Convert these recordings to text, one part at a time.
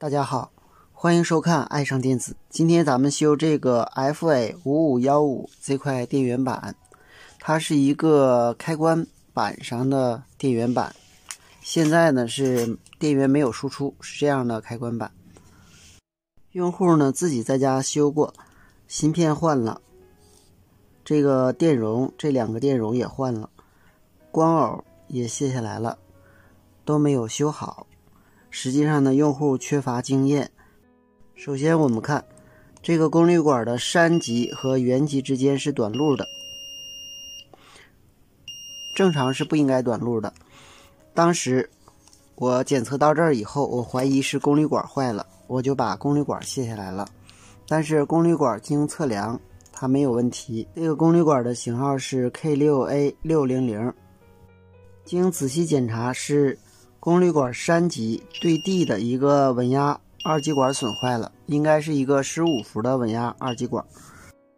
大家好，欢迎收看爱上电子。今天咱们修这个 FA5515这块电源板，它是一个开关板上的电源板。现在呢是电源没有输出，是这样的开关板。用户呢自己在家修过，芯片换了，这个电容这两个电容也换了，光耦也卸下来了，都没有修好。实际上呢，用户缺乏经验。首先我们看这个功率管的山极和原极之间是短路的，正常是不应该短路的。当时我检测到这儿以后，我怀疑是功率管坏了，我就把功率管卸下来了。但是功率管经测量它没有问题，这个功率管的型号是 K6A600， 经仔细检查是功率管山极对地的一个稳压二极管损坏了，应该是一个15伏的稳压二极管。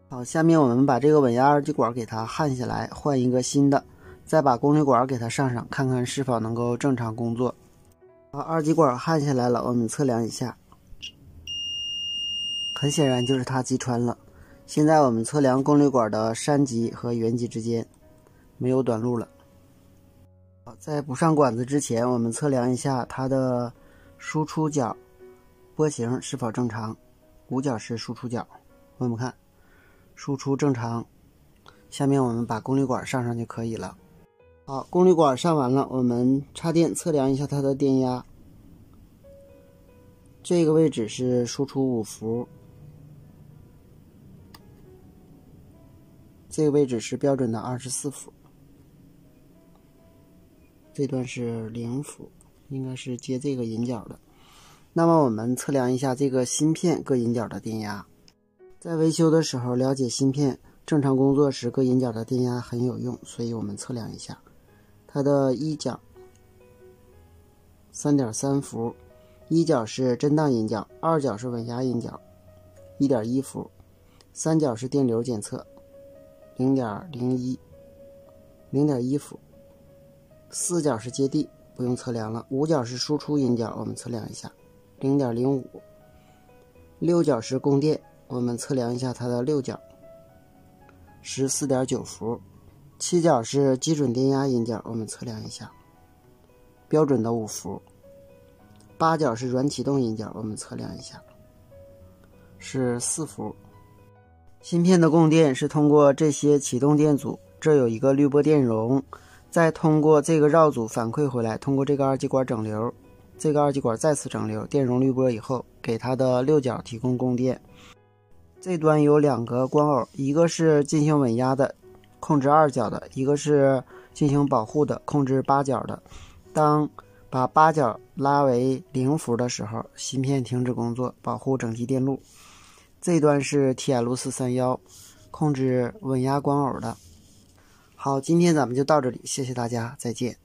好，下面我们把这个稳压二极管给它焊下来，换一个新的，再把功率管给它上上，看看是否能够正常工作。好，二极管焊下来了，我们测量一下，很显然就是它击穿了。现在我们测量功率管的山极和原极之间没有短路了。在补上管子之前，我们测量一下它的输出角波形是否正常。五角是输出角，我们看输出正常。下面我们把功率管上上就可以了。好，功率管上完了，我们插电测量一下它的电压。这个位置是输出5伏，这个位置是标准的24伏。这段是0伏，应该是接这个引脚的。那么我们测量一下这个芯片各引脚的电压。在维修的时候，了解芯片正常工作时各引脚的电压很有用，所以我们测量一下。它的一角 3.3 伏，一角是震荡引脚，二角是稳压引脚 1.1 伏，三角是电流检测 0.01 0.1 伏，四角是接地，不用测量了。五角是输出引脚，我们测量一下 0.05。 六角是供电，我们测量一下它的六角 14.9 伏。七角是基准电压引脚，我们测量一下，标准的5伏。八角是软启动引脚，我们测量一下，是4伏。芯片的供电是通过这些启动电阻，这有一个滤波电容，再通过这个绕组反馈回来，通过这个二极管整流，这个二极管再次整流，电容滤波以后给它的六角提供供电。这端有两个光耦，一个是进行稳压的，控制2角的，一个是进行保护的，控制8角的。当把8角拉为0伏的时候，芯片停止工作，保护整机电路。这端是 TL431 控制稳压光耦的。好，今天咱们就到这里，谢谢大家，再见。